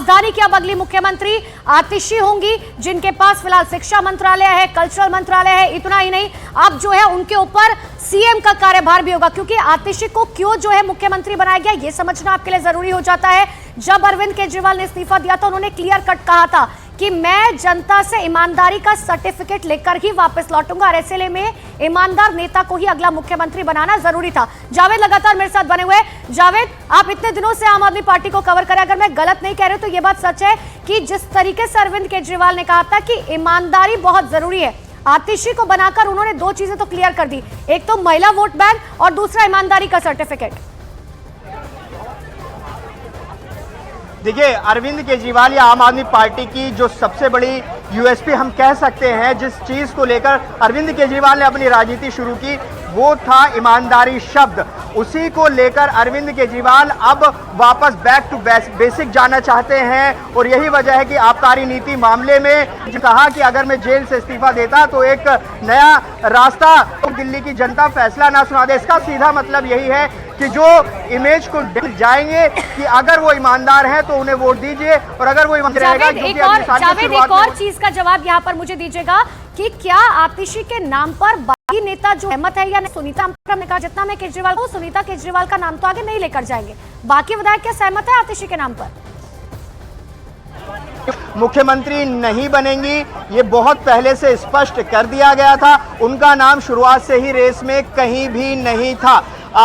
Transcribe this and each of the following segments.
राजधानी की अब अगली मुख्यमंत्री आतिशी होंगी, जिनके पास फिलहाल शिक्षा मंत्रालय है, कल्चरल मंत्रालय है। इतना ही नहीं, अब जो है उनके ऊपर सीएम का कार्यभार भी होगा, क्योंकि आतिशी को क्यों जो है मुख्यमंत्री बनाया गया यह समझना आपके लिए जरूरी हो जाता है। जब अरविंद केजरीवाल ने इस्तीफा दिया था, उन्होंने क्लियर कट कहा था कि मैं जनता से ईमानदारी का सर्टिफिकेट लेकर ही वापस लौटूंगा, और ऐसे में ईमानदार नेता को ही अगला मुख्यमंत्री बनाना जरूरी था। जावेद लगातार मेरे साथ बने हुए। जावेद, आप इतने दिनों से आम आदमी पार्टी को कवर करें, अगर मैं गलत नहीं कह रही तो यह बात सच है कि जिस तरीके से अरविंद केजरीवाल ने कहा था कि ईमानदारी बहुत जरूरी है, आतिशी को बनाकर उन्होंने दो चीजें तो क्लियर कर दी, एक तो महिला वोट बैंक और दूसरा ईमानदारी का सर्टिफिकेट। देखिए, अरविंद केजरीवाल या आम आदमी पार्टी की जो सबसे बड़ी यूएसपी हम कह सकते हैं, जिस चीज को लेकर अरविंद केजरीवाल ने अपनी राजनीति शुरू की, वो था ईमानदारी शब्द। उसी को लेकर अरविंद केजरीवाल अब वापस बैक टू बेसिक जाना चाहते हैं, और यही वजह है कि आबकारी नीति मामले में कहा कि अगर मैं जेल से इस्तीफा देता तो एक नया रास्ता दिल्ली की जनता फैसला ना सुना दे। इसका सीधा मतलब यही है कि जो इमेज को जाएंगे कि अगर वो ईमानदार हैं तो उन्हें वोट दीजिए, और अगर वो ईमानदार रहेगा। एक और चीज का जवाब यहाँ पर मुझे दीजिएगा कि क्या आतिशी के नाम पर बाकी नेता जो सहमत है या नहीं? सुनीता ने कहा जितना मैं केजरीवाल को, सुनीता केजरीवाल का नाम तो आगे नहीं लेकर जाएंगे, बाकी विधायक क्या सहमत है आतिशी के नाम पर? मुख्यमंत्री नहीं बनेंगी, ये बहुत पहले से स्पष्ट कर दिया गया था। उनका नाम शुरुआत से ही रेस में कहीं भी नहीं था।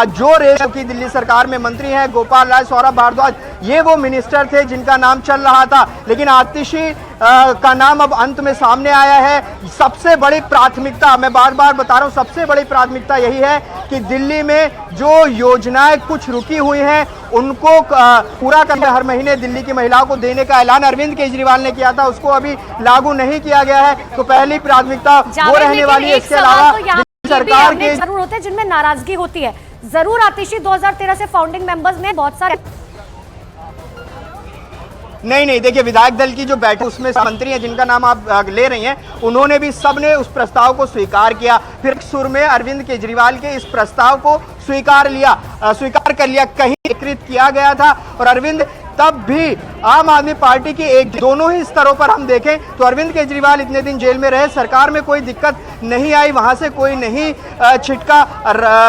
जो रेस की दिल्ली सरकार में मंत्री हैं गोपाल राय, सौरभ भारद्वाज, ये वो मिनिस्टर थे जिनका नाम चल रहा था, लेकिन आतिशी का नाम अब अंत में सामने आया है। सबसे बड़ी प्राथमिकता, मैं बार बार बता रहा हूं, सबसे बड़ी प्राथमिकता यही है कि दिल्ली में जो योजनाएं कुछ रुकी हुई हैं उनको पूरा करने, हर महीने दिल्ली की महिलाओं को देने का ऐलान अरविंद केजरीवाल ने किया था, उसको अभी लागू नहीं किया गया है। तो पहली प्राथमिकता वो रहने वाली है। इसके अलावा सरकार के जरूर होते हैं जिनमें नाराजगी होती है। जरूर आतिशी 2013 से फाउंडिंग मेंबर्स में बहुत सारे नहीं, देखिए, विधायक दल की जो बैठक उसमें मंत्री हैं जिनका नाम आप ले रही हैं, उन्होंने भी सबने उस प्रस्ताव को स्वीकार किया। फिर सुर में अरविंद केजरीवाल के इस प्रस्ताव को स्वीकार कर लिया, कहीं स्वीकृत किया गया था। और अरविंद तब भी आम आदमी पार्टी की एक, दोनों ही स्तरों पर हम देखें तो अरविंद केजरीवाल इतने दिन जेल में रहे, सरकार में कोई दिक्कत नहीं आई, वहां से कोई नहीं छिटका।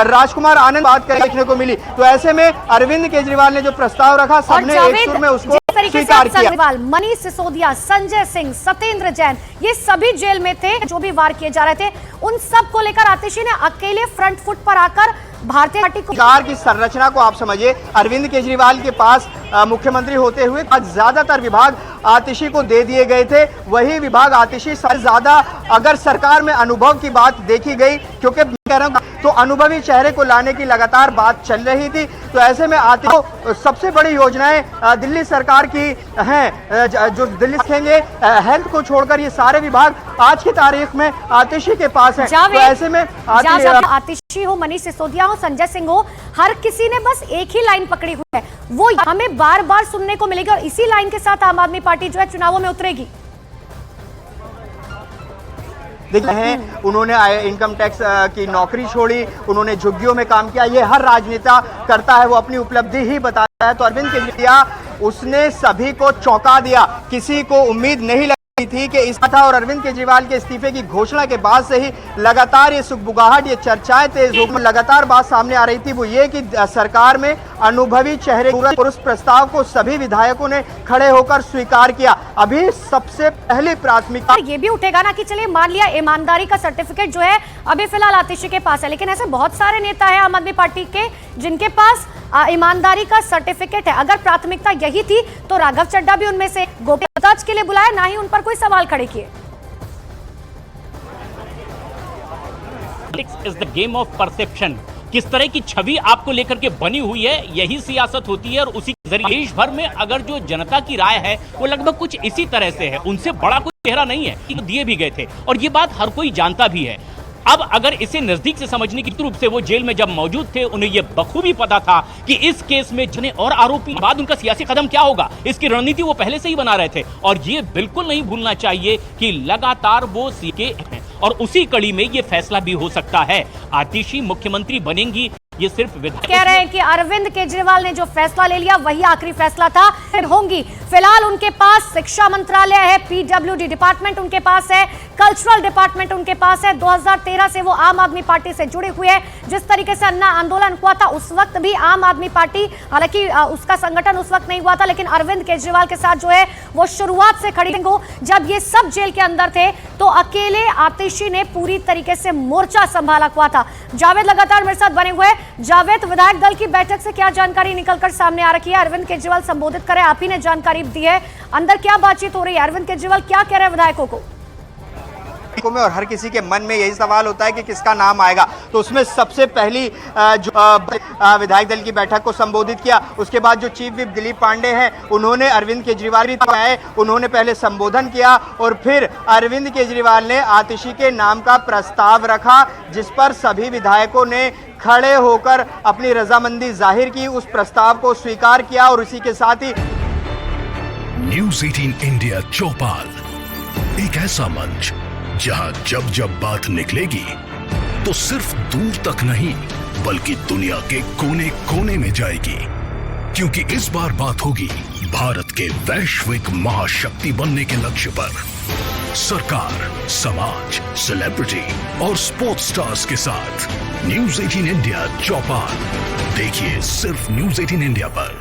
राजकुमार आनंद बात देखने को मिली। तो ऐसे में अरविंद केजरीवाल ने जो प्रस्ताव रखा, सबने एक सुर में उसको स्वीकार किया। मनीष सिसोदिया, संजय सिंह, सत्येंद्र जैन, ये सभी जेल में थे, जो भी वार किए जा रहे थे, उन सब को लेकर आतिशी ने अकेले फ्रंट फुट पर आकर भारतीय पार्टी को, सरकार की संरचना को आप समझिए, अरविंद केजरीवाल के पास मुख्यमंत्री होते हुए आज ज्यादातर विभाग आतिशी को दे दिए गए थे। वही विभाग आतिशी सबसे ज्यादा, अगर सरकार में अनुभव की बात देखी गई, क्योंकि कह रहा हूं तो अनुभवी चेहरे को लाने की लगातार बात चल रही थी। तो ऐसे में आतिशी सबसे बड़ी योजनाएं दिल्ली सरकार की हैं, जो दिल्ली रखेंगे, हेल्थ को छोड़कर ये सारे विभाग आज की तारीख में आतिशी के पास हैं। तो ऐसे में आतिशी हो, मनीष सिसोदिया हो, संजय सिंह हो, हर किसी ने बस एक ही लाइन पकड़ी हुई है, वो हमें बार बार सुनने को मिलेगी, और इसी लाइन के साथ आम आदमी पार्टी जो है चुनावों में उतरेगी। देखते हैं, उन्होंने इनकम टैक्स की नौकरी छोड़ी, उन्होंने झुग्गियों में काम किया, ये हर राजनेता करता है, वो अपनी उपलब्धि ही बताता है। तो अरविंद केजरीवाल, उसने सभी को चौंका दिया, किसी को उम्मीद नहीं लगी थी कि इस था। और अरविंद केजरीवाल के इस्तीफे की घोषणा के बाद से ही लगातार ये सुगबुगाहट, ये चर्चाएं तेज हो गई। लगातार बात सामने आ रही थी, वो ये कि सरकार में अनुभवी चेहरे, और उस प्रस्ताव को सभी विधायकों ने खड़े होकर स्वीकार किया। अभी सबसे पहली प्राथमिकता ये भी उठेगा ना कि चलिए मान लिया ईमानदारी का सर्टिफिकेट जो है अभी फिलहाल आतिशी के पास है, लेकिन ऐसे बहुत सारे नेता है आम आदमी पार्टी के जिनके पास ईमानदारी का सर्टिफिकेट है। अगर प्राथमिकता यही थी तो राघव चड्ढा भी उनमें से, गोपाल के लिए बुलाया, ना ही उन पर कोई सवाल खड़े किए। Is the game of perception. किस तरह की छवि आपको लेकर के बनी हुई है, यही सियासत होती है। और उसी के जरिए देश भर में अगर जो जनता की राय है वो लगभग कुछ इसी तरह से है, उनसे बड़ा कोई चेहरा नहीं है, तो दिए भी गए थे, और ये बात हर कोई जानता भी है। अब अगर इसे नजदीक से समझने की रूप से, वो जेल में जब मौजूद थे, उन्हें यह बखूबी पता था कि इस केस में जने और आरोपी बाद उनका सियासी कदम क्या होगा, इसकी रणनीति वो पहले से ही बना रहे थे। और ये बिल्कुल नहीं भूलना चाहिए कि लगातार वो सीके हैं, और उसी कड़ी में ये फैसला भी हो सकता है। आतिशी मुख्यमंत्री बनेंगी ये सिर्फ विधायक कह रहे हैं कि अरविंद केजरीवाल ने जो फैसला ले लिया वही आखिरी फैसला था। होंगी फिलहाल उनके पास शिक्षा मंत्रालय है, पीडब्ल्यूडी डिपार्टमेंट उनके पास है, कल्चरल डिपार्टमेंट उनके पास है। 2013 से वो आम आदमी पार्टी से जुड़े हुए हैं। जिस तरीके से अन्ना आंदोलन हुआ था उस वक्त भी आम आदमी पार्टी, हालांकि उसका संगठन उस वक्त नहीं हुआ था, लेकिन अरविंद केजरीवाल के साथ जो है वो शुरुआत से खड़ी हो। जब ये सब जेल के अंदर थे तो अकेले आतिशी ने पूरी तरीके से मोर्चा संभाला हुआ था। जावेद लगातार मेरे साथ बने हुए। जावेद, विधायक दल की बैठक से क्या जानकारी निकलकर सामने आ रही है? अरविंद केजरीवाल संबोधित करें, आप ही ने जानकारी दी है, अंदर क्या बातचीत हो रही है? अरविंद केजरीवाल क्या कह रहे हैं विधायकों को? में और हर किसी के मन में यही सवाल होता है कि किसका नाम आएगा। तो उसमें सबसे पहली जो विधायक दल की बैठक को संबोधित किया, उसके बाद जो चीफ विप दिलीप पांडे हैं उन्होंने अरविंद केजरीवाल आए, उन्होंने पहले संबोधन किया और फिर अरविंद केजरीवाल ने आतिशी के नाम का प्रस्ताव रखा, जिस पर सभी विधायकों ने खड़े होकर अपनी रजामंदी जाहिर की, उस प्रस्ताव को स्वीकार किया और उसी के साथ ही न्यूज़ 18 इंडिया चौपाल, एक ऐसा मंच जहां जब जब बात निकलेगी तो सिर्फ दूर तक नहीं बल्कि दुनिया के कोने कोने में जाएगी, क्योंकि इस बार बात होगी भारत के वैश्विक महाशक्ति बनने के लक्ष्य पर। सरकार, समाज, सेलिब्रिटी और स्पोर्ट्स स्टार्स के साथ न्यूज़ 18 इंडिया चौपाल देखिए सिर्फ न्यूज़ 18 इंडिया पर।